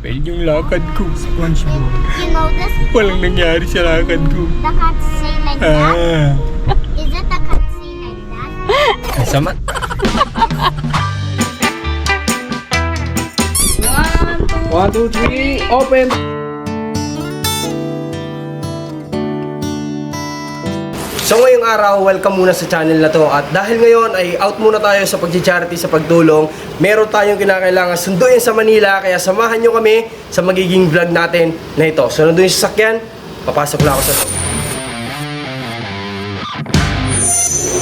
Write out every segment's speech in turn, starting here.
fail yung lakad ko. SpongeBob. You know this? Walang nangyari sa lakad ko. The cat say like that? Ah. Is it the cat say like that? Ang sama. One, two, three, open! So ngayong araw, welcome muna sa channel na to. At dahil ngayon ay out muna tayo sa pag-charity, sa pagtulong, meron tayong kinakailangan sunduin sa Manila. Kaya samahan nyo kami sa magiging vlog natin na ito. So nandun yung sasakyan, papasok na ako sa loob.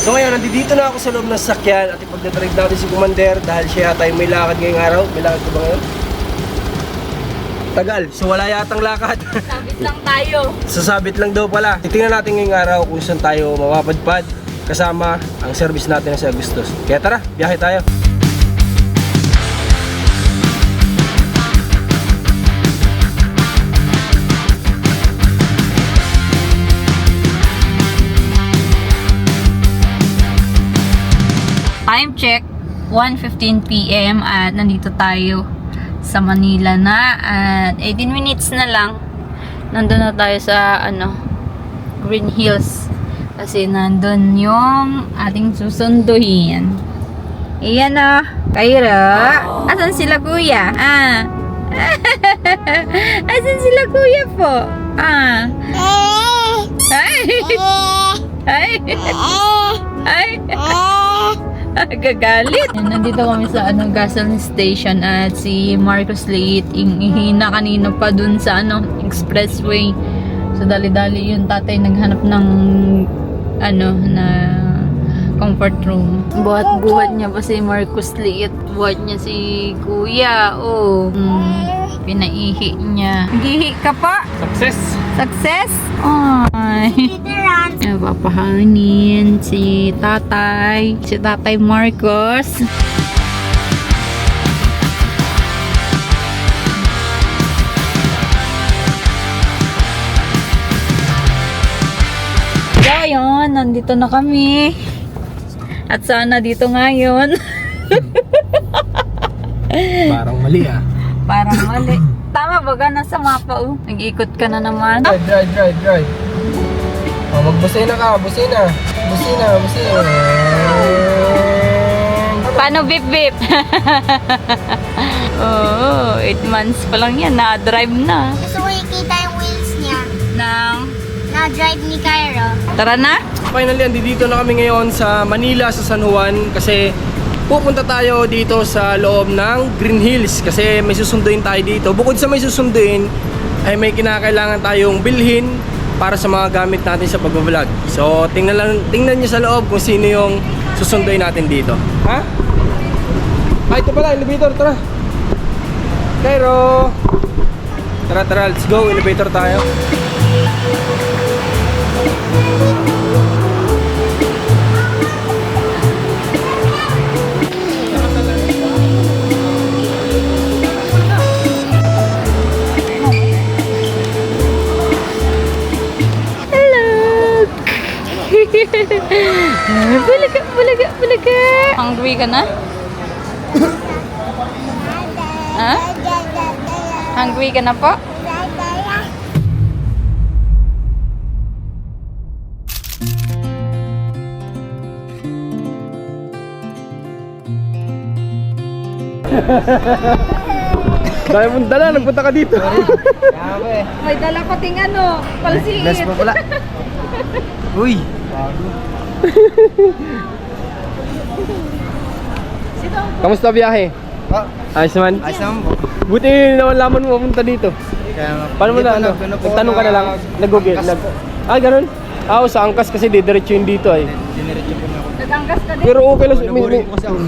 So ngayon, nandito na ako sa loob ng sasakyan at ipagdadrive natin si Commander dahil siya yata may lakad ngayong araw. May lakad ko ba ngayon? Tagal. So wala yatang lakad. Sabit lang tayo. Sasabit lang daw pala. Titingnan natin ngayong araw kung saan tayo mapapadpad kasama ang service natin sa Agustos. Kaya tara, biyahe tayo. Time check, 1:15 PM at nandito tayo sa Manila na at 18 minutes na lang nandun na tayo sa Green Hills kasi nandun yung ating susunduhin. Iyan na, Kyra. Asan sila kuya? Asan sila kuya po? Ay. Gagalit. Nandito kami sa gasoline station at si Marcos Liit ihina kanina pa dun sa expressway. So dali-dali yung tatay naghanap ng na comfort room. Buhat-buhat niya pa si Marcos Liit. Buhat niya si Kuya. Pinaihi niya. Nagihi ka pa? Success! Success? Ay. Papahanin si tatay. Si tatay Marcos. Ngayon, nandito na kami. At sana dito ngayon. Parang mali Parang mali. Tama ba ka? Nasa mapa Nag-ikot ka na naman. Drive. Magbusina ka, busina. Paano bip? Oo, 8 months pa lang yan. Na-drive na. Gusto ko ikita yung wheels niya. Na-drive ni Kyra. Tara na. Finally, andito na kami ngayon sa Manila, sa San Juan kasi pupunta tayo dito sa loob ng Green Hills kasi may susunduin tayo dito. Bukod sa may susunduin, ay may kinakailangan tayong bilhin para sa mga gamit natin sa pag-vlog. So, tingnan niyo sa loob kung sino yung susunduin natin dito. Ha? Ito pala, elevator, tara. Pero tara, let's go, elevator tayo. Bulaga. Hungry ka na? Ha? Hungry ka na po? Dahil mong dala, nagpunta ka dito. May dala ko ting palsiit. Less pa pala. Uy! Kamusta biyahe? Ayos naman? Ayos naman po. Buti naman laman mo pumunta dito. Paano mo na nagtanong ka na lang? Nag-google? Ganun? Sa angkas kasi didiretso yun dito ay. Diniretso po na ako. Naganggas ka din. Pero okay lang,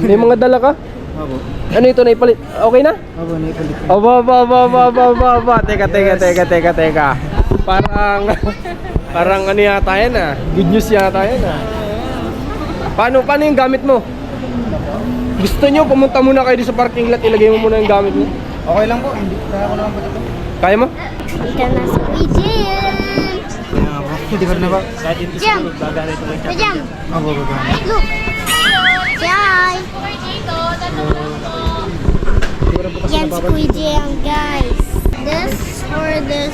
may mga dala ka? Opo. Ano ito, naipalit? Okay na? Opo, naipalit po. Aba. Teka. Parang ano yata yan Good news yata yan Paano yung gamit mo? Gusto nyo, pumunta muna kayo sa parking lot, ilagay mo muna yung gamit mo? Okay lang po, hindi kaya ko naman po dito. Kaya mo? Dito na sa gym. Kaya po, hindi ko na ba? Jump. Opo, gagana. Look. Jai. Against Squid Jam, guys. This or this?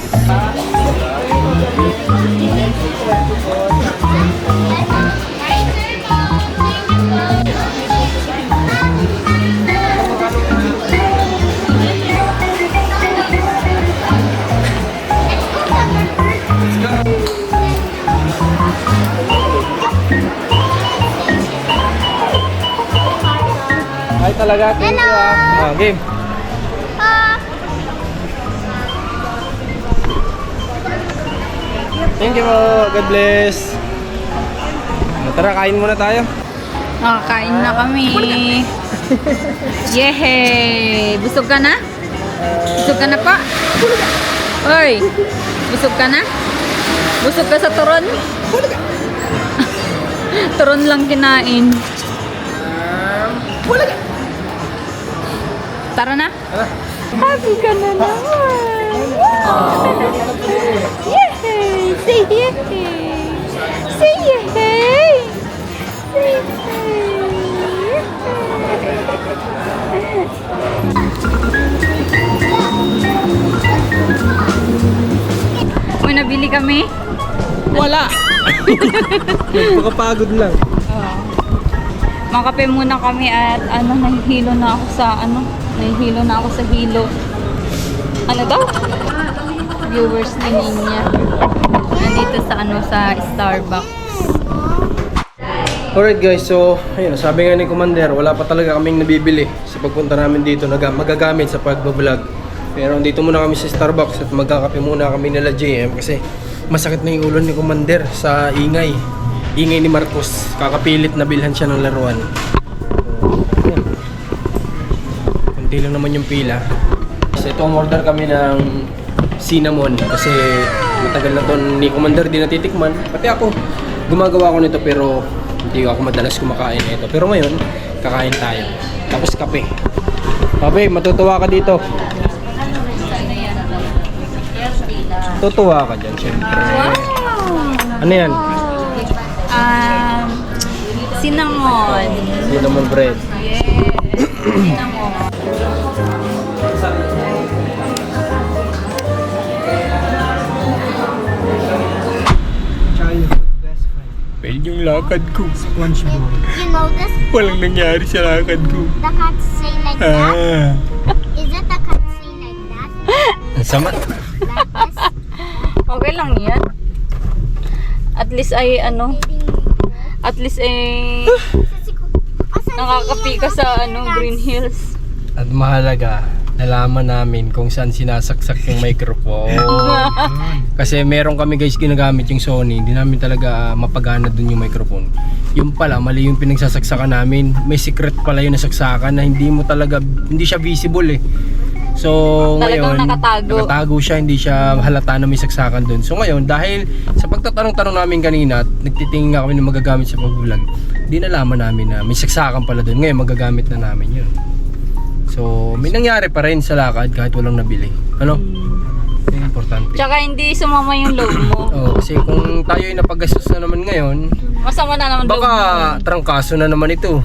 Ay talaga. Thank you, ah. Ah, game. Thank you po. God bless. Tara, kain muna tayo. Kain na kami. Yehey! Busog ka na? Busog ka na pa? Oy! Busog ka na? Busog ka sa turon? Turon lang kinain. Tara na. Happy ka na naman. Yehey! Say yehey! Say yehey! Say yehey! May nabili kami? Wala. Nagpakapagod lang. Makape muna kami at nahihilo na ako sa hilo. Ano daw? Viewers ni Ninya. Nandito sa Starbucks. Alright guys, so ayun, sabi nga ni Commander, wala pa talaga kaming nabibili sa pagpunta namin dito na magagamit sa pagbablog. Pero dito muna kami sa Starbucks at magkakape muna kami nila JM kasi masakit na yung ulo ni Commander sa ingay ni Marcos. Kakapilit na bilhan siya ng laruan. Ayan. Kunti lang naman yung pila. So ito, order kami ng cinnamon kasi matagal na to ni Commander di natitikman. Pati ako, gumagawa ko nito pero hindi ako madalas kumakain ito. Pero ngayon, kakain tayo. Tapos kape. Kape, matutuwa ka dito. Tutuwa ka dyan, syempre. Ano yan? Cinnamon. Cinnamon bread. Yes. Cinnamon. Childhood best friend. Well, yung lakad ko. SpongeBob. You know this? Walang nangyari sa lakad ko. The cats say like that? Is it the cats say like that? Ang sama. Like this? Okay lang yan. At least ay nakakapi ka sa Green Hills. At mahalaga, nalaman namin kung saan sinasaksak yung microphone. Kasi meron kami guys ginagamit yung Sony, hindi namin talaga mapagana dun yung microphone. Yung pala, mali yung pinagsasaksakan namin. May secret pala yung nasaksakan na hindi siya visible eh. So Talagang ngayon, nakatago siya, hindi siya halata na may saksakan dun. So ngayon, dahil sa pagtatanong-tanong namin kanina at nagtitingin nga kami ng magagamit sa pag-vlog, di nalaman namin na may saksakan pala dun. Ngayon, magagamit na namin yun. So, may nangyari pa rin sa lakad kahit walang nabili. Ano? Yung importante. Tsaka hindi sumama yung loob mo. Oo, kasi kung tayo ay napagastos na naman ngayon, Masama na naman loob baka mo. trangkaso na naman ito.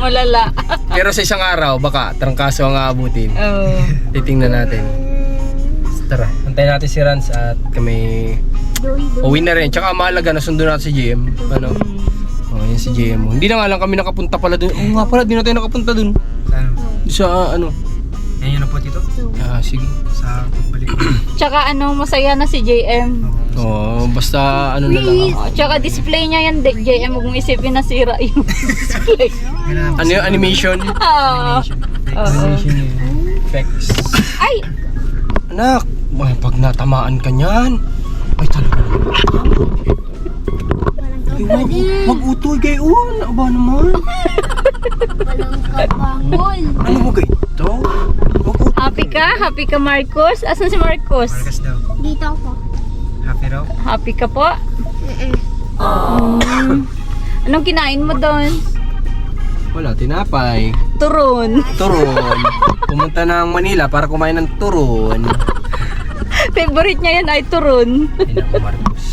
Malala. Pero sa isang araw, baka trangkaso ang aabutin. Oh. Titingnan natin. Tara, antayin natin si Rans at kami uwi na rin. Tsaka mahalaga na sundo natin si JM. Ano? Oh, yun si JM. Hindi na nga lang kami nakapunta pala dun. Oo nga pala, di na tayo nakapunta dun. Ano? Sa ano? Yan yun na po dito. Sige. Sa pagbalik ko. Tsaka masaya na si JM. Oo, basta ano na lang. Tsaka display niya yan, JM. Huwag mo isipin na sira yung display. Ano yung animation? Oo. Animation yun. Effects. Ay! Anak, ay, pag natamaan ka niyan. Ay talaga naman. Mag-utoy gayon. Aba naman. Walang kabangol. Ano mo gayto? Happy ka? Happy ka, Marcos? Asan si Marcos? Marcus daw. Dito ako. Happy raw. Happy ka po? Anong kinain mo doon? Wala, tinapay. Turon. Turon. Pumunta ng Manila para kumain ng turon. Favorite niya yan ay turon. Ay naku, Marcos.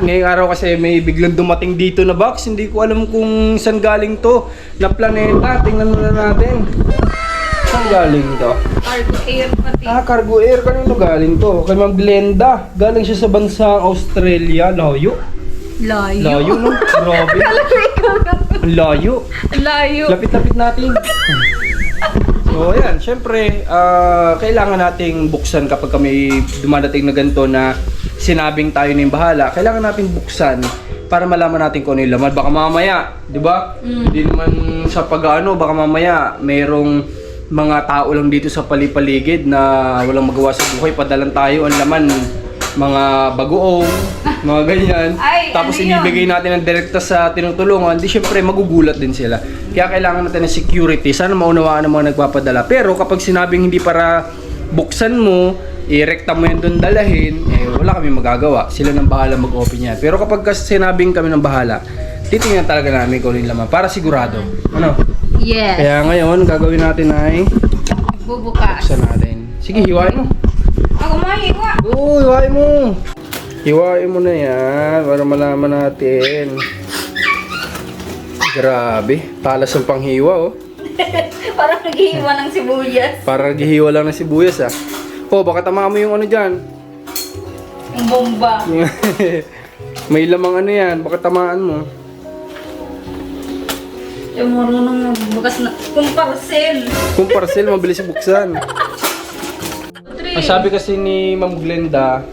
ngayong araw kasi may biglang dumating dito na box. Hindi ko alam kung saan galing to na planeta. Tingnan muna natin. Saan galing to? Cargo air pati. Cargo air. Kanino galing to? Kay Ma'am Glenda. Galing siya sa bansang Australia. Layo. Layo, no? Grabe. Ang layo. Layo. Lapit-lapit natin. So, ayan. Siyempre, kailangan nating buksan kapag kami dumadating na ganito na sinabing tayo na yung bahala. Kailangan nating buksan para malaman natin kung ano yung laman. Baka mamaya, di ba? Hindi naman sa pag-ano, baka mamaya mayroong mga tao lang dito sa palipaligid na walang magawa sa buhay. Padalan tayo ang laman. Mga bagoong, mga ganyan. Ay, Tapos ano yun? ibibigay natin ng direkta sa tinutulungan. Di syempre magugulat din sila. Kaya kailangan natin ng security. Sana maunawaan ng mga nagpapadala. Pero kapag sinabing hindi para buksan mo, i-rekta mo yan doon dalahin, wala kami magagawa. Sila nang bahala mag-open yan. Pero kapag sinabing kami ng bahala, titingnan talaga namin kung ano yung laman. Para sigurado. Ano? Yes. Kaya ngayon, gagawin natin ay Bubukas. buksan natin. Sige, hiwain mo. Ako mahiwa. Oo, hiwain mo. Hiwain mo na yan para malaman natin. Grabe, talas ang panghiwa oh. Parang naghihiwa ng sibuyas. Para naghihiwa lang ng sibuyas ah. Oh, baka tama mo yung ano dyan. Yung bomba. May lamang ano yan, baka tamaan mo. Yung marunong magbukas na. Kung parcel. Kung parcel, mabilis buksan. Ang sabi kasi ni Ma'am Glenda,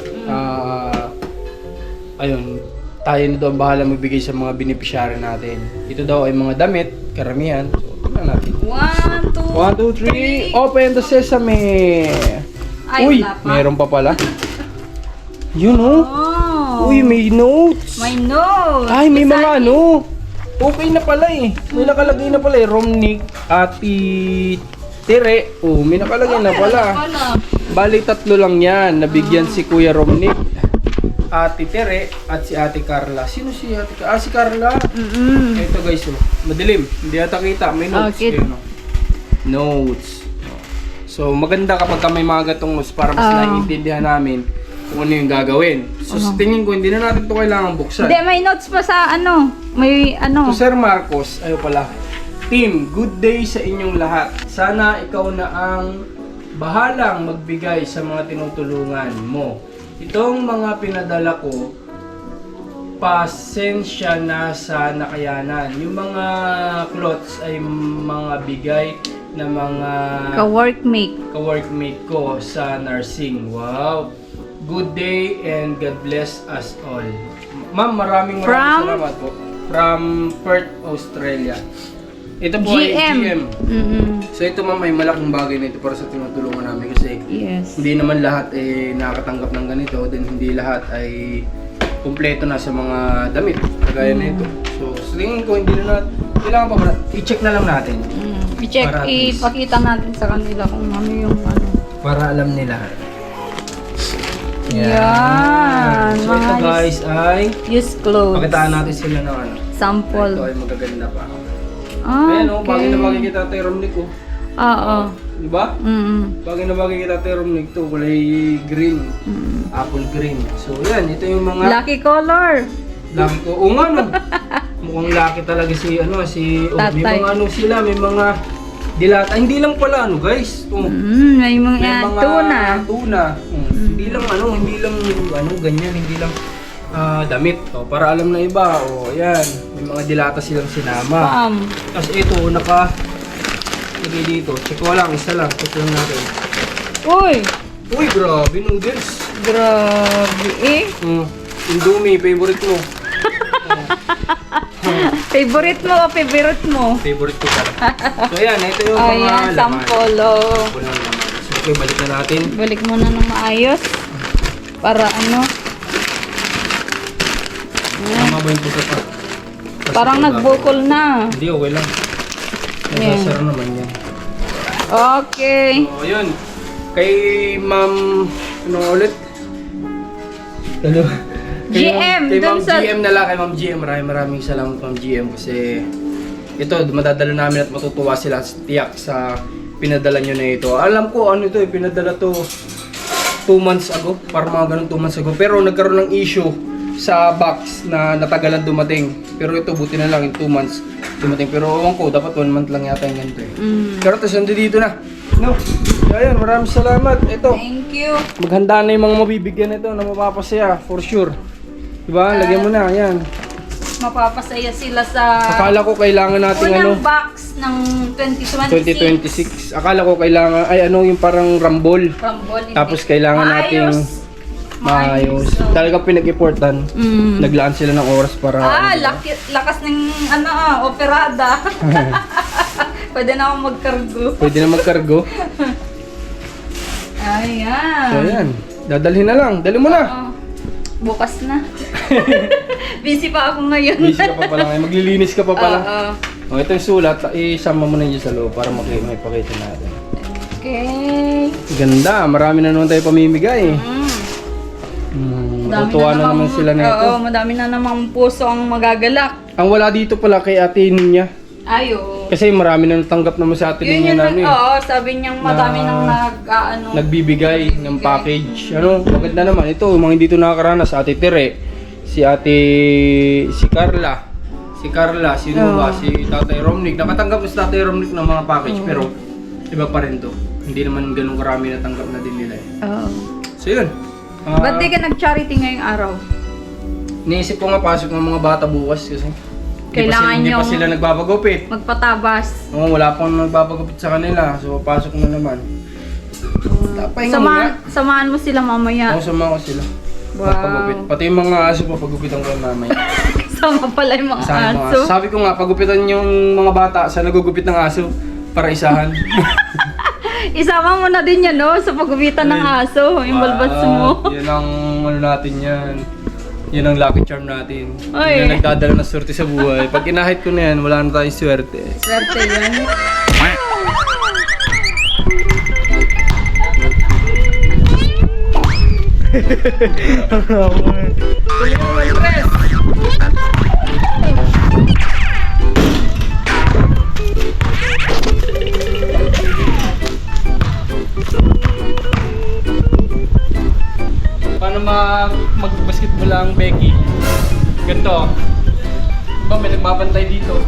ayun, tayo na daw ang bahala magbigay sa mga beneficiary natin. Ito daw ay mga damit, karamihan. So, tignan natin. 1, 2, 1, 2, 3, open the sesame! Ay, Uy, wala pa. meron pa pala. Yun oh. Oh. Uy, may notes. My nose. Ay, may mga ano. Okay na pala eh. May nakalagay na pala eh. Romnick, Ati Tere. Oh, may nakalagay na pala. Bali, 3 lang yan. Nabigyan si Kuya Romnick, Ate Tere, at si Ate Carla. Sino si Ate Carla? Si Carla. Ito guys, oh. Madilim. Hindi ata kita. May notes. Okay. Yun, oh. Notes. So, maganda kapag may mga gatong notes para mas naiintindihan namin kung ano yung gagawin. So, sa tingin ko, hindi na natin ito kailangan buksan. Hindi, may notes pa sa ano. May ano. So, Sir Marcos, ayo pala. Team, good day sa inyong lahat. Sana ikaw na ang bahalang magbigay sa mga tinutulungan mo. Itong mga pinadala ko, pasensya na sa nakayanan. Yung mga clothes ay mga bigay na mga Ka-workmate. ka-workmate ko sa nursing. Wow! Good day and God bless us all. Ma'am, maraming salamat po. From Perth, Australia. Ito po ay GM. So ito ma'am, may malaking bagay na ito para sa tinutulungan namin kasi Yes. hindi naman lahat ay nakakatanggap ng ganito, then hindi lahat ay kumpleto na sa mga damit kagaya na ito. So sa tingin ko hindi na kailangan pa ba i-check na lang natin I-check, Para at least. ipakita natin sa kanila kung ano yung ano. para alam nila. Yan. So ito Mga guys ay use clothes. pakitaan natin sila ng ano. Sample. Ito ay magaganda pa. Ah, Ayan oh, bagay na bagay kita tayo Romnick oh. Oo. Di ba? Bagay na bagay kita tayo Romnick to, kulay green. Apple green. So yan, ito yung mga Lucky color. Lucky ko. Oo nga no. Mukhang lucky talaga si ano, si may Tatay. mga ano sila, may mga dilata. Hindi lang pala ano, guys. Oh. May mga, May mga tuna. Tuna. Hindi lang ano, ganyan, hindi lang damit. Oh, para alam na iba. Oh, ayan. May mga dilata silang sinama. Tapos ito, lagay dito. Check ko lang, isa lang. Check lang natin. Uy! Uy, grabe noodles. Grabe eh. Indomie, favorite mo. Favorite mo o favorite mo? Favorite ko talaga. So ayan, ito yung mga Ayan, laman. sample. Oh. Sample ng laman. So okay, balik na natin. Balik mo na ng maayos. Para ano? Tama ba yung pusa pa? Parang nagbukol na. Hindi, okay lang. Ayan. Nasasara naman yan. Okay. So yun. Kay Ma'am, ano ulit? Ano? GM, Kay dun Ma'am sa- GM na lang, kay Ma'am GM. Maraming salamat Ma'am GM kasi ito, madadala namin at matutuwa sila tiyak sa pinadala nyo na ito. Alam ko ano ito pinadala to 2 months ago, para mga ganun 2 months ago. Pero nagkaroon ng issue sa box na natagalan dumating. Pero ito buti na lang, in 2 months dumating. Pero ewan ko, dapat 1 month lang yata yung ganito eh. Pero tapos dito na. No. Kaya yan, maraming salamat. Ito, Thank you. maghanda na yung mga mabibigyan nito na mapapasaya, for sure. Diba? Lagyan mo na, yan. Mapapasaya sila sa Akala ko kailangan natin unang box ng 2026. 2026. Akala ko kailangan, ay ano yung parang rambol. Rumble, hindi. Tapos kailangan nating maayos. Talaga pinag-importan. Naglaan sila ng oras para... Lakas ng operada. Pwede na akong magkargo. Pwede na magkargo. Ayan. So yan, dadalhin na lang. Dali mo na. Oo. Bukas na. Busy pa ako ngayon. Busy ka pa pala ngayon. Maglilinis ka pa pala. Oo. O, ito yung sulat. Isama mo na dyan sa loob para makipakita natin. Okay. Ganda. Marami na naman tayo pamimigay. Madami Natutuwa na naman sila na ito. Oo, madami na namang puso ang magagalak. Ang wala dito pala kay ate niya. Ayo. Kasi marami na natanggap naman sa ate Yun niya yun, namin. oo, sabi niyang madami nang Nagbibigay ng package. Ano, maganda naman. Ito, yung mga hindi ito nakakaranas. Ate Tere, si Carla, si Nuba, si Tatay Romnick. Nakatanggap si Tatay Romnick ng mga package, pero iba pa rin to. Hindi naman ganun karami natanggap na din nila eh. Oo. So yun. Ba't di ka nag-charity ngayong araw? Niisip ko nga pasok ng mga bata bukas kasi Kailangan hindi pa yung- sila nagbabagupit. Magpatabas. Oo, wala pang nagbabagupit sa kanila. So pasok na naman. Pahinga muna. Samahan mo sila mamaya. Oo, sama ko sila. Wow. Magpagupit. Pati yung mga aso papagupitan ko yung mamay. Sama pala yung mga Isahan mo nga. aso. Sabi ko nga, pagupitan yung mga bata sa nagugupit ng aso para isahan. Isama mo na din yan, no? Sa pagupitan ng aso. Yung balbas mo. Yan ang ano natin yan. Yan ang lucky charm natin. Oy. Yan ang nagdadala ng swerte sa buhay. Pag inahit ko na yan, wala na tayong swerte. Swerte yun. Paano mag-basketball ang Becky? Ganito. Ba, may nagbabantay dito.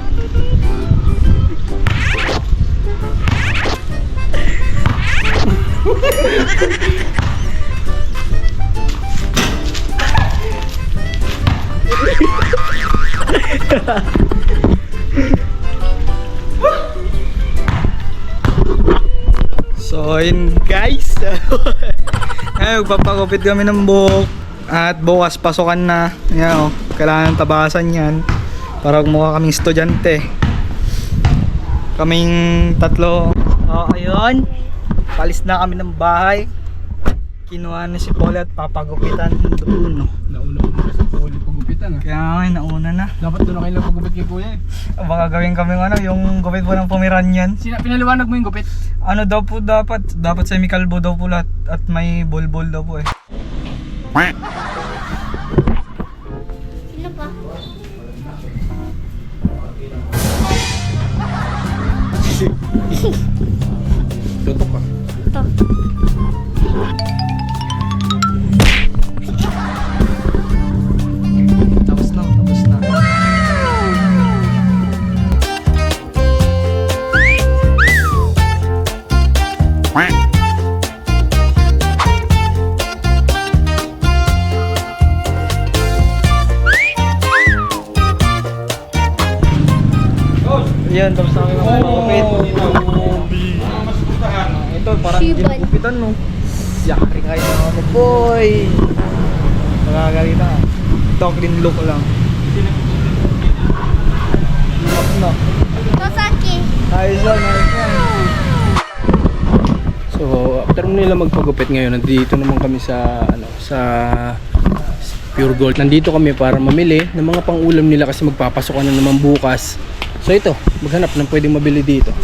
So yun guys, ngayon magpapagupit kami ng buhok at bukas pasukan na. Yan, oh, kailangan tabasan yan para mukha kaming estudyante. Kaming tatlo. Ayun, palis na kami ng bahay. Kinuha na si Paul at papagupitan doon. Nauna ko na sa puli pagupitan. Kaya ngayon nauna na. Dapat doon na kayo pagupit kay kuya eh. Baka gawin kami yung gupit po ng Pomeranian. Pinaliwanag mo yung gupit? Ano daw po dapat semi-kalbo daw po lahat at may bol-bol daw po eh. Sino ba? Tutok ka. Tapos na. Yan, tapos na kami magpapagupit. Ito, parang Shibad. ginugupitan no. Yari kayo na ako, boy. Nakagalita ka. Ito, clean look lang. Knock. Tosaki. Ayos yan. So, after nila magpagupit ngayon, nandito naman kami sa Pure Gold. Nandito kami para mamili ng mga pang-ulam nila kasi magpapasokan na naman bukas. So ito, maghanap ng pwedeng mabili dito.